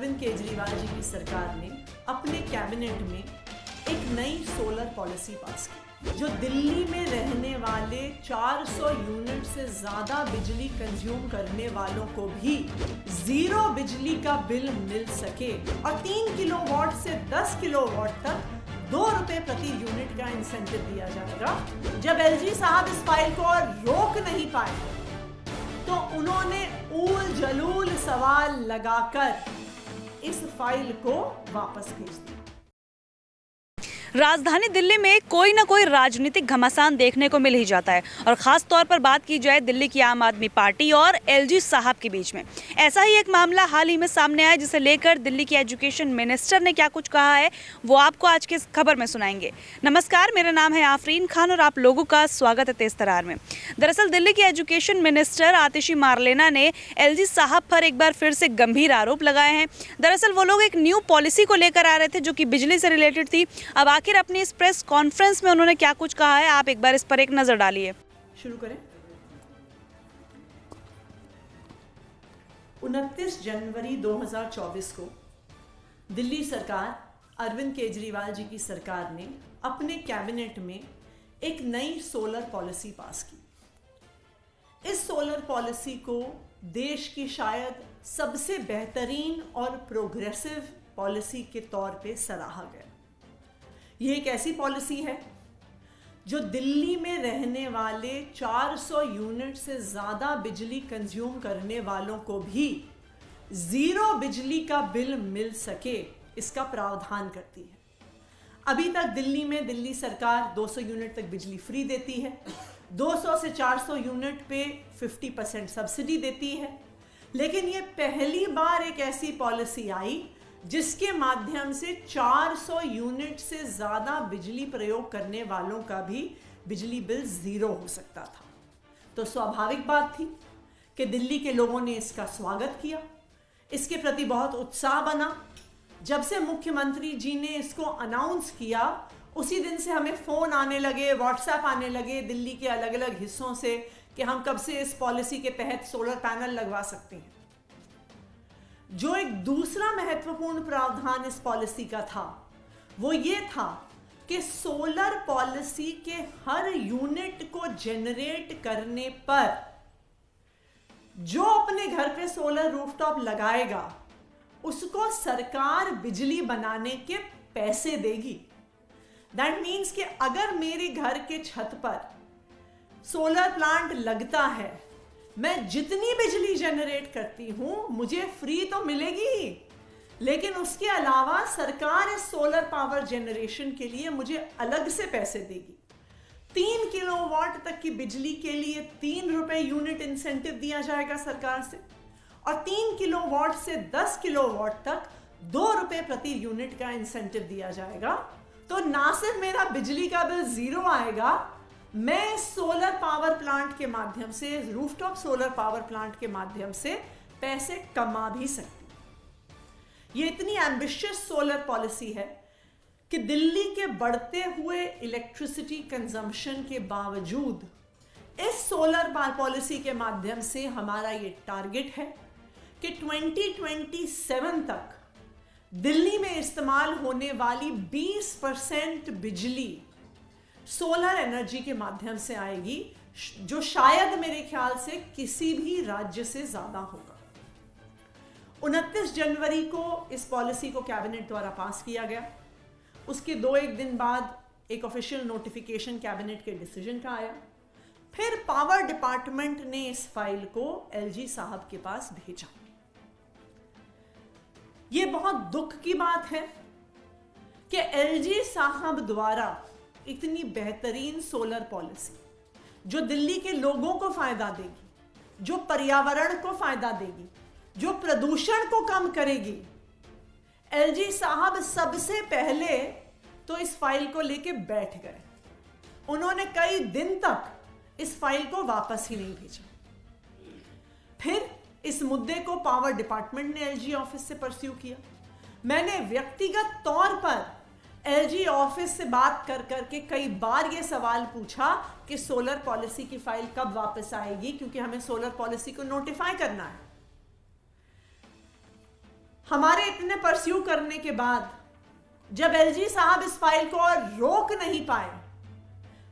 अरविंद केजरीवाल जी की सरकार ने अपने कैबिनेट में एक नई सोलर पॉलिसी पास की जो दिल्ली में रहने वाले 400 यूनिट से ज्यादा बिजली कंज्यूम करने वालों को भी जीरो बिजली का बिल मिल सके और 3 किलोवाट से 10 किलोवाट तक 2 रुपए प्रति यूनिट का इंसेंटिव दिया जाएगा। जब एलजी साहब इस फाइल को रोक नहीं पाए तो उन्होंने ऊल जलूल सवाल लगाकर इस फाइल को वापस भेज दिया। राजधानी दिल्ली में कोई ना कोई राजनीतिक घमासान देखने को मिल ही जाता है और ख़ास तौर पर बात की जाए दिल्ली की आम आदमी पार्टी और एलजी साहब के बीच में। ऐसा ही एक मामला हाल ही में सामने आया जिसे लेकर दिल्ली की एजुकेशन मिनिस्टर ने क्या कुछ कहा है वो आपको आज की इस खबर में सुनाएंगे। नमस्कार, मेरा नाम है आफरीन खान और आप लोगों का स्वागत है तेज तरार में। दरअसल दिल्ली की एजुकेशन मिनिस्टर आतिशी मारलेना ने एलजी साहब पर एक बार फिर से गंभीर आरोप लगाए हैं। दरअसल वो लोग एक न्यू पॉलिसी को लेकर आ रहे थे जो कि बिजली से रिलेटेड थी। अब आखिर अपनी इस प्रेस कॉन्फ्रेंस में उन्होंने क्या कुछ कहा है, आप एक बार इस पर एक नजर डालिए। शुरू करें। 29 जनवरी 2024 को दिल्ली सरकार अरविंद केजरीवाल जी की सरकार ने अपने कैबिनेट में एक नई सोलर पॉलिसी पास की। इस सोलर पॉलिसी को देश की शायद सबसे बेहतरीन और प्रोग्रेसिव पॉलिसी के तौर पे सराहा गया। ये एक ऐसी पॉलिसी है जो दिल्ली में रहने वाले 400 यूनिट से ज़्यादा बिजली कंज्यूम करने वालों को भी ज़ीरो बिजली का बिल मिल सके, इसका प्रावधान करती है। अभी तक दिल्ली में दिल्ली सरकार 200 यूनिट तक बिजली फ्री देती है, 200 से 400 यूनिट पे 50% सब्सिडी देती है। लेकिन ये पहली बार एक ऐसी पॉलिसी आई जिसके माध्यम से 400 यूनिट से ज़्यादा बिजली प्रयोग करने वालों का भी बिजली बिल ज़ीरो हो सकता था। तो स्वाभाविक बात थी कि दिल्ली के लोगों ने इसका स्वागत किया, इसके प्रति बहुत उत्साह बना। जब से मुख्यमंत्री जी ने इसको अनाउंस किया उसी दिन से हमें फ़ोन आने लगे, व्हाट्सएप आने लगे दिल्ली के अलग अलग हिस्सों से कि हम कब से इस पॉलिसी के तहत सोलर पैनल लगवा सकते हैं। जो एक दूसरा महत्वपूर्ण प्रावधान इस पॉलिसी का था वो ये था कि सोलर पॉलिसी के हर यूनिट को जनरेट करने पर जो अपने घर पे सोलर रूफटॉप लगाएगा उसको सरकार बिजली बनाने के पैसे देगी। दैट मीन्स कि अगर मेरे घर के छत पर सोलर प्लांट लगता है, मैं जितनी बिजली जनरेट करती हूं मुझे फ्री तो मिलेगी, लेकिन उसके अलावा सरकार इस सोलर पावर जनरेशन के लिए मुझे अलग से पैसे देगी। 3 किलोवाट तक की बिजली के लिए 3 रुपए यूनिट इंसेंटिव दिया जाएगा सरकार से और 3 किलोवाट से 10 किलोवाट तक 2 रुपए प्रति यूनिट का इंसेंटिव दिया जाएगा। तो ना सिर्फ मेरा बिजली का बिल ज़ीरो आएगा, मैं सोलर पावर प्लांट के माध्यम से, रूफटॉप सोलर पावर प्लांट के माध्यम से पैसे कमा भी सकती हूं। ये इतनी एम्बिशियस सोलर पॉलिसी है कि दिल्ली के बढ़ते हुए इलेक्ट्रिसिटी कंजम्पशन के बावजूद इस सोलर पॉलिसी के माध्यम से हमारा ये टारगेट है कि 2027 तक दिल्ली में इस्तेमाल होने वाली 20% बिजली सोलर एनर्जी के माध्यम से आएगी, जो शायद मेरे ख्याल से किसी भी राज्य से ज्यादा होगा। 29 जनवरी को इस पॉलिसी को कैबिनेट द्वारा पास किया गया। उसके 2-1 दिन बाद एक ऑफिशियल नोटिफिकेशन कैबिनेट के डिसीजन का आया। फिर पावर डिपार्टमेंट ने इस फाइल को एलजी साहब के पास भेजा। यह बहुत दुख की बात है कि एलजी साहब द्वारा इतनी बेहतरीन सोलर पॉलिसी जो दिल्ली के लोगों को फायदा देगी, जो पर्यावरण को फायदा देगी, जो प्रदूषण को कम करेगी, एलजी साहब सबसे पहले तो इस फाइल को लेके बैठ गए। उन्होंने कई दिन तक इस फाइल को वापस ही नहीं भेजा। फिर इस मुद्दे को पावर डिपार्टमेंट ने एलजी ऑफिस से परस्यू किया। मैंने व्यक्तिगत तौर पर एलजी ऑफिस से बात कर करके कई बार ये सवाल पूछा कि सोलर पॉलिसी की फाइल कब वापस आएगी, क्योंकि हमें सोलर पॉलिसी को नोटिफाई करना है। हमारे इतने परस्यू करने के बाद जब एलजी साहब इस फाइल को और रोक नहीं पाए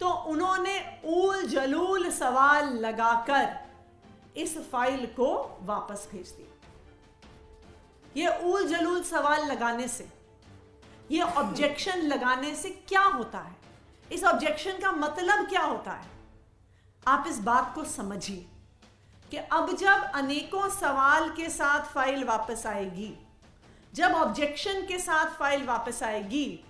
तो उन्होंने ऊल जलूल सवाल लगाकर इस फाइल को वापस भेज दिया। यह ऊल जलूल सवाल लगाने से, यह ऑब्जेक्शन लगाने से क्या होता है, इस ऑब्जेक्शन का मतलब क्या होता है, आप इस बात को समझिए कि अब जब अनेकों सवाल के साथ फाइल वापस आएगी, जब ऑब्जेक्शन के साथ फाइल वापस आएगी,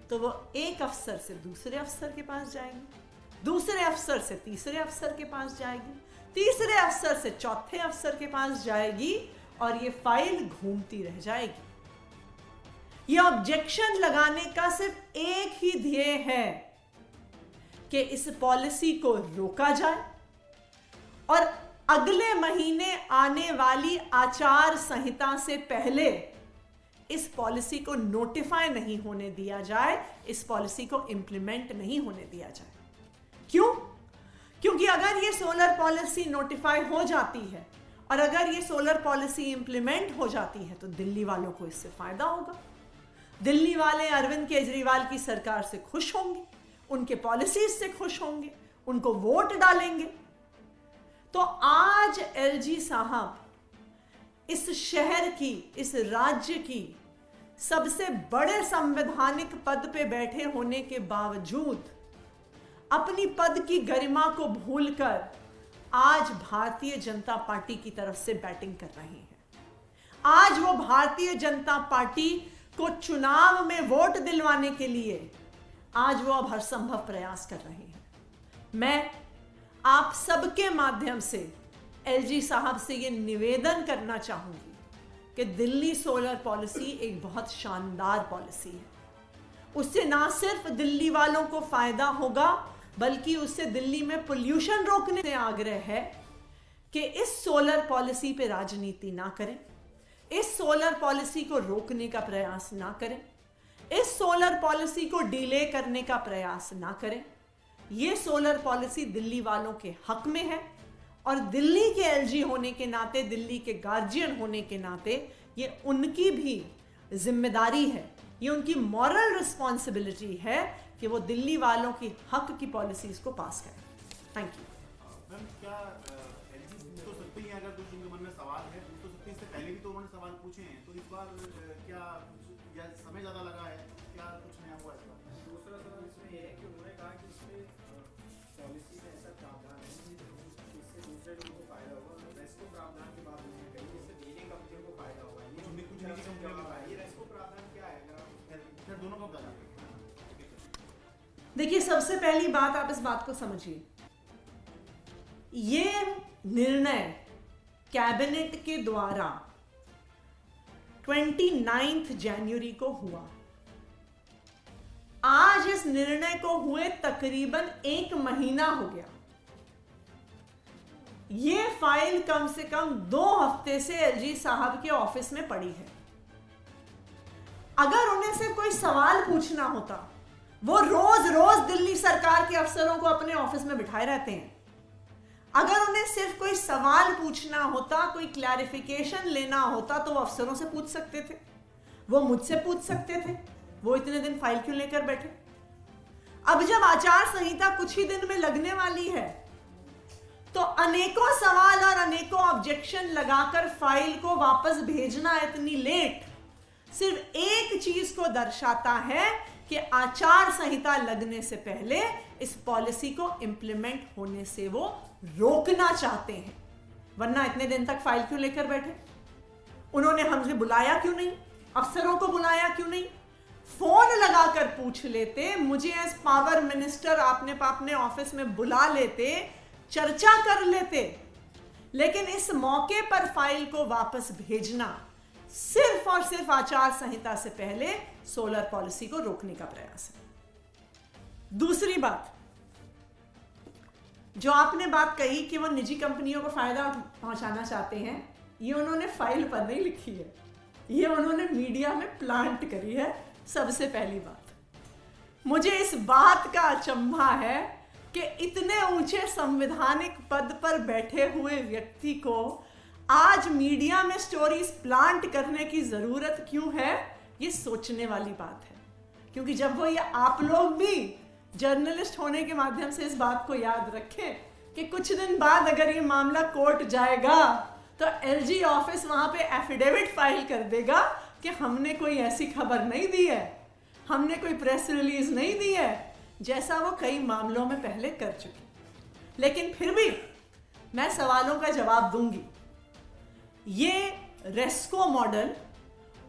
तो वो एक अफसर से दूसरे अफसर के पास जाएगी, दूसरे अफसर से तीसरे अफसर के पास जाएगी, तीसरे अफसर से चौथे अफसर के पास जाएगी और ये फाइल घूमती रह जाएगी। ये ऑब्जेक्शन लगाने का सिर्फ एक ही ध्येय है कि इस पॉलिसी को रोका जाए और अगले महीने आने वाली आचार संहिता से पहले इस पॉलिसी को नोटिफाई नहीं होने दिया जाए, इस पॉलिसी को इंप्लीमेंट नहीं होने दिया जाए। क्यों? क्योंकि अगर ये सोलर पॉलिसी नोटिफाई हो जाती है और अगर ये सोलर पॉलिसी इंप्लीमेंट हो जाती है तो दिल्ली वालों को इससे फायदा होगा। दिल्ली वाले अरविंद केजरीवाल की सरकार से खुश होंगे, उनके पॉलिसीज से खुश होंगे, उनको वोट डालेंगे। तो आज एलजी साहब इस शहर की, इस राज्य की सबसे बड़े संवैधानिक पद पे बैठे होने के बावजूद अपनी पद की गरिमा को भूलकर आज भारतीय जनता पार्टी की तरफ से बैटिंग कर रहे हैं। आज वो भारतीय जनता पार्टी को चुनाव में वोट दिलवाने के लिए आज वो अब हर संभव प्रयास कर रहे हैं। मैं आप सबके माध्यम से एलजी साहब से ये निवेदन करना चाहूंगी कि दिल्ली सोलर पॉलिसी एक बहुत शानदार पॉलिसी है। उससे ना सिर्फ दिल्ली वालों को फायदा होगा बल्कि उससे दिल्ली में पोल्यूशन रोकने से आग्रह है कि इस सोलर पॉलिसी पे राजनीति ना करें, इस सोलर पॉलिसी को रोकने का प्रयास ना करें, इस सोलर पॉलिसी को डिले करने का प्रयास ना करें। ये सोलर पॉलिसी दिल्ली वालों के हक में है और दिल्ली के एलजी होने के नाते, दिल्ली के गार्जियन होने के नाते ये उनकी भी जिम्मेदारी है, ये उनकी मॉरल रिस्पॉन्सिबिलिटी है कि वो दिल्ली वालों की हक की पॉलिसीज को पास करें। Thank you. मैम, क्या एलजी पूछ तो सकती है, अगर कुछ उनके मन में सवाल है पूछ तो सकती है, इससे पहले भी तो उन्होंने सवाल पूछे हैं, तो इस बार क्या कुछ या समय ज़्यादा लगा है, क्या कुछ नया हुआ इस बार? दूसरा सवाल इसमें यह है कि उन्होंने कहा कि इसमें पॉलिसी में ऐसा प्रावधान है जिससे दूसरे लोगों को फायदा होगा, रेस्को प्रावधान की बात उन्होंने कही, इससे बिजली कंपनियों को फायदा होगा। ये कुछ निजी कंपनियों को फायदा, ये रेस्को प्रावधान क्या है, अगर आप फिर दोनों का बता दीजिए। देखिए, सबसे पहली बात आप इस बात को समझिए, ये निर्णय कैबिनेट के द्वारा 29 जनवरी को हुआ। आज इस निर्णय को हुए तकरीबन 1 महीना हो गया। ये फाइल कम से कम 2 हफ्ते से एलजी साहब के ऑफिस में पड़ी है। अगर उन्हें से कोई सवाल पूछना होता, वो रोज रोज दिल्ली सरकार के अफसरों को अपने ऑफिस में बिठाए रहते हैं। अगर उन्हें सिर्फ कोई सवाल पूछना होता, कोई क्लैरिफिकेशन लेना होता तो वो अफसरों से पूछ सकते थे, वो मुझसे पूछ सकते थे। वो इतने दिन फाइल क्यों लेकर बैठे? अब जब आचार संहिता कुछ ही दिन में लगने वाली है तो अनेकों सवाल और अनेकों ऑब्जेक्शन लगाकर फाइल को वापस भेजना इतनी लेट सिर्फ एक चीज को दर्शाता है कि आचार संहिता लगने से पहले इस पॉलिसी को इंप्लीमेंट होने से वो रोकना चाहते हैं। वरना इतने दिन तक फाइल क्यों लेकर बैठे? उन्होंने हमसे बुलाया क्यों नहीं? अफसरों को बुलाया क्यों नहीं? फोन लगाकर पूछ लेते, मुझे एज पावर मिनिस्टर आपने अपने ऑफिस में बुला लेते, चर्चा कर लेते। लेकिन इस मौके पर फाइल को वापस भेजना सिर्फ और सिर्फ आचार संहिता से पहले सोलर पॉलिसी को रोकने का प्रयास है। दूसरी बात, जो आपने बात कही कि वो निजी कंपनियों को फायदा पहुंचाना चाहते हैं, ये उन्होंने फाइल पर नहीं लिखी है, ये उन्होंने मीडिया में प्लांट करी है। सबसे पहली बात, मुझे इस बात का अचंभा है कि इतने ऊंचे संवैधानिक पद पर बैठे हुए व्यक्ति को आज मीडिया में स्टोरीज प्लांट करने की जरूरत क्यों है, ये सोचने वाली बात है। क्योंकि जब वो, ये आप लोग भी जर्नलिस्ट होने के माध्यम से इस बात को याद रखें कि कुछ दिन बाद अगर ये मामला कोर्ट जाएगा तो एलजी ऑफिस वहां पे एफिडेविट फाइल कर देगा कि हमने कोई ऐसी खबर नहीं दी है, हमने कोई प्रेस रिलीज नहीं दी है, जैसा वो कई मामलों में पहले कर चुकी। लेकिन फिर भी मैं सवालों का जवाब दूंगी। ये रेस्को मॉडल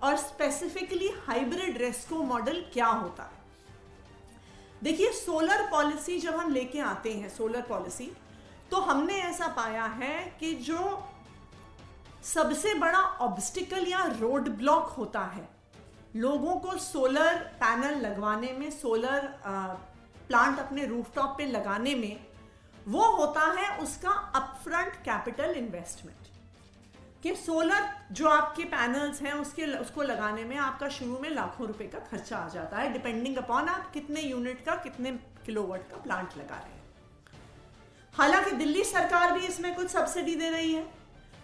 और स्पेसिफिकली हाइब्रिड रेस्को मॉडल क्या होता है? देखिए, सोलर पॉलिसी जब हम लेके आते हैं, सोलर पॉलिसी, तो हमने ऐसा पाया है कि जो सबसे बड़ा ऑब्स्टिकल या रोड ब्लॉक होता है लोगों को सोलर पैनल लगवाने में, सोलर प्लांट अपने रूफटॉप पे लगाने में, वो होता है उसका अपफ्रंट कैपिटल इन्वेस्टमेंट। कि सोलर जो आपके पैनल्स हैं उसको लगाने में आपका शुरू में लाखों रुपए का खर्चा आ जाता है, डिपेंडिंग अपॉन आप कितने यूनिट का, कितने किलोवाट का प्लांट लगा रहे हैं। हालांकि दिल्ली सरकार भी इसमें कुछ सब्सिडी दे रही है,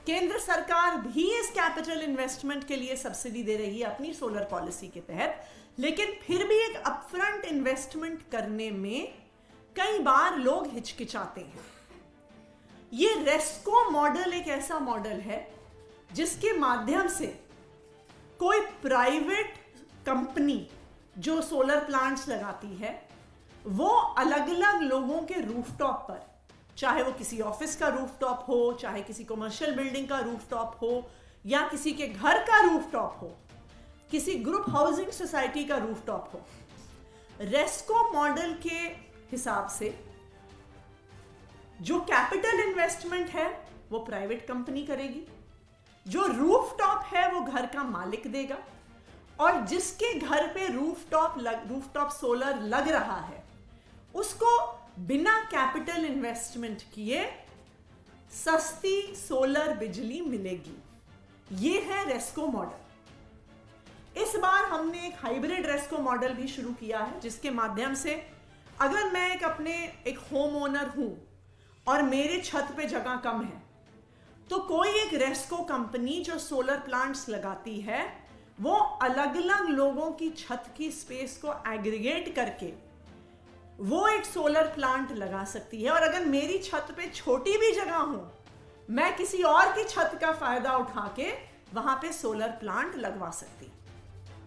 केंद्र सरकार भी इस कैपिटल इन्वेस्टमेंट के लिए सब्सिडी दे रही है अपनी सोलर पॉलिसी के तहत, लेकिन फिर भी एक अपफ्रंट इन्वेस्टमेंट करने में कई बार लोग हिचकिचाते हैं। ये रेस्को मॉडल एक ऐसा मॉडल है जिसके माध्यम से कोई प्राइवेट कंपनी जो सोलर प्लांट्स लगाती है वो अलग अलग लोगों के रूफटॉप पर, चाहे वो किसी ऑफिस का रूफटॉप हो, चाहे किसी कमर्शियल बिल्डिंग का रूफटॉप हो, या किसी के घर का रूफटॉप हो, किसी ग्रुप हाउसिंग सोसाइटी का रूफटॉप हो, रेस्को मॉडल के हिसाब से जो कैपिटल इन्वेस्टमेंट है वो प्राइवेट कंपनी करेगी, जो रूफटॉप है वो घर का मालिक देगा, और जिसके घर पे रूफटॉप सोलर लग रहा है उसको बिना कैपिटल इन्वेस्टमेंट किए सस्ती सोलर बिजली मिलेगी। ये है रेस्को मॉडल। इस बार हमने एक हाइब्रिड रेस्को मॉडल भी शुरू किया है, जिसके माध्यम से अगर मैं एक होम ओनर हूं और मेरे छत पे जगह कम है, तो कोई एक रेस्को कंपनी जो सोलर प्लांट्स लगाती है वो अलग अलग लोगों की छत की स्पेस को एग्रीगेट करके वो एक सोलर प्लांट लगा सकती है। और अगर मेरी छत पे छोटी भी जगह हो, मैं किसी और की छत का फायदा उठा के वहां पे सोलर प्लांट लगवा सकती।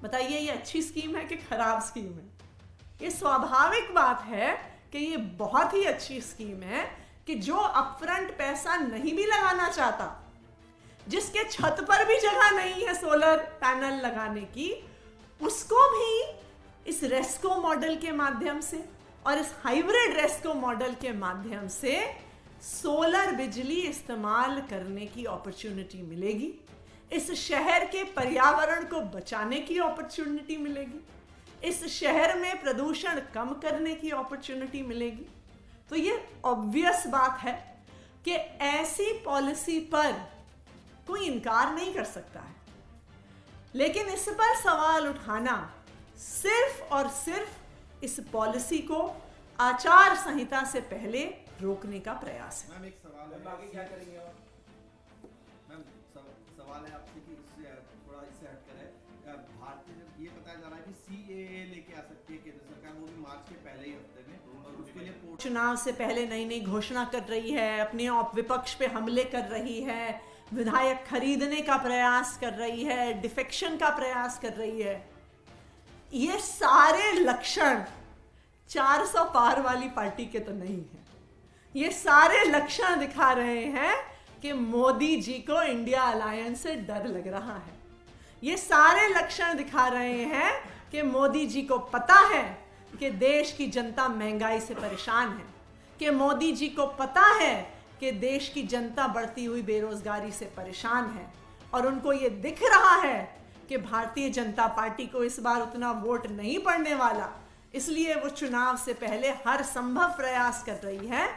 बताइए, ये अच्छी स्कीम है कि खराब स्कीम है? ये स्वाभाविक बात है कि ये बहुत ही अच्छी स्कीम है कि जो अपफ्रंट पैसा नहीं भी लगाना चाहता, जिसके छत पर भी जगह नहीं है सोलर पैनल लगाने की, उसको भी इस रेस्को मॉडल के माध्यम से और इस हाइब्रिड रेस्को मॉडल के माध्यम से सोलर बिजली इस्तेमाल करने की अपॉर्चुनिटी मिलेगी। इस शहर के पर्यावरण को बचाने की अपॉर्चुनिटी मिलेगी, इस शहर में प्रदूषण कम करने की अपॉर्चुनिटी मिलेगी। तो ये ऑब्वियस बात है कि ऐसी पॉलिसी पर कोई इनकार नहीं कर सकता है, लेकिन इस पर सवाल उठाना सिर्फ और सिर्फ इस पॉलिसी को आचार संहिता से पहले रोकने का प्रयास है। मैम, एक सवाल है, आगे क्या करेंगे? और मैम सवाल है आपसे कि इससे थोड़ा इससे हटकर है, भारतीय ये बताया जा रहा है कि सीएए लेके आ सकती है केंद्र सरकार, वो भी मार्च के पहले ही हफ्ते में, और उसके लिए चुनाव से पहले नई नई घोषणा कर रही है, अपने विपक्ष पे हमले कर रही है, विधायक खरीदने का प्रयास कर रही है, डिफेक्शन का प्रयास कर रही है। ये सारे लक्षण 400 पार वाली पार्टी के तो नहीं है। ये सारे लक्षण दिखा रहे हैं कि मोदी जी को इंडिया अलायंस से डर लग रहा है। ये सारे लक्षण दिखा रहे हैं कि मोदी जी को पता है कि देश की जनता महंगाई से परेशान है, कि मोदी जी को पता है कि देश की जनता बढ़ती हुई बेरोजगारी से परेशान है, और उनको ये दिख रहा है कि भारतीय जनता पार्टी को इस बार उतना वोट नहीं पड़ने वाला। इसलिए वो चुनाव से पहले हर संभव प्रयास कर रही है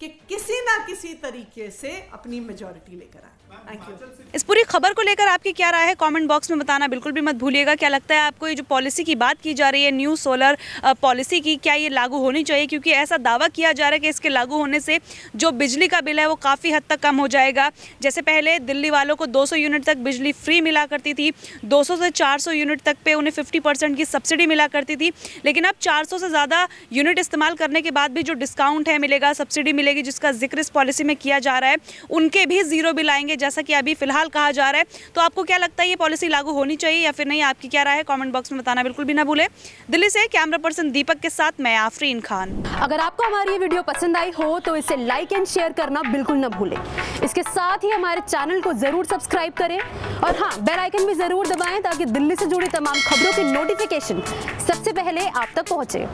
कि किसी ना किसी तरीके से अपनी मेजॉरिटी लेकर आए। Thank you. इस पूरी खबर को लेकर आपकी क्या राय है, कमेंट बॉक्स में बताना बिल्कुल भी मत भूलिएगा। क्या लगता है आपको ये जो पॉलिसी की बात की जा रही है न्यू सोलर पॉलिसी की, क्या ये लागू होनी चाहिए? क्योंकि ऐसा दावा किया जा रहा है कि इसके लागू होने से जो बिजली का बिल है वो काफ़ी हद तक कम हो जाएगा। जैसे पहले दिल्ली वालों को 200 यूनिट तक बिजली फ्री मिला करती थी, 200 से 400 यूनिट तक पे उन्हें 50% की सब्सिडी मिला करती थी, लेकिन अब 400 से ज़्यादा यूनिट इस्तेमाल करने के बाद भी जो डिस्काउंट है मिलेगा, सब्सिडी मिलेगी, जिसका जिक्र इस पॉलिसी में किया जा रहा है, उनके भी जीरो बिल आएंगे, जैसा कि अभी फिलहाल कहा जा रहा है। तो आपको क्या लगता है ये पॉलिसी लागू होनी चाहिए या फिर नहीं? आपकी क्या राय है, कमेंट बॉक्स में बताना बिल्कुल भी ना भूले। दिल्ली से कैमरा पर्सन दीपक के साथ मैं आफरीन खान। अगर आपको हमारी ये वीडियो पसंद आई हो तो इसे लाइक एंड शेयर करना बिल्कुल ना भूलें। इसके साथ ही हमारे चैनल को जरूर सब्सक्राइब करें और हाँ, बेल आइकन भी जरूर दबाएं ताकि दिल्ली से जुड़ी तमाम खबरों की नोटिफिकेशन सबसे पहले आप तक पहुंचे।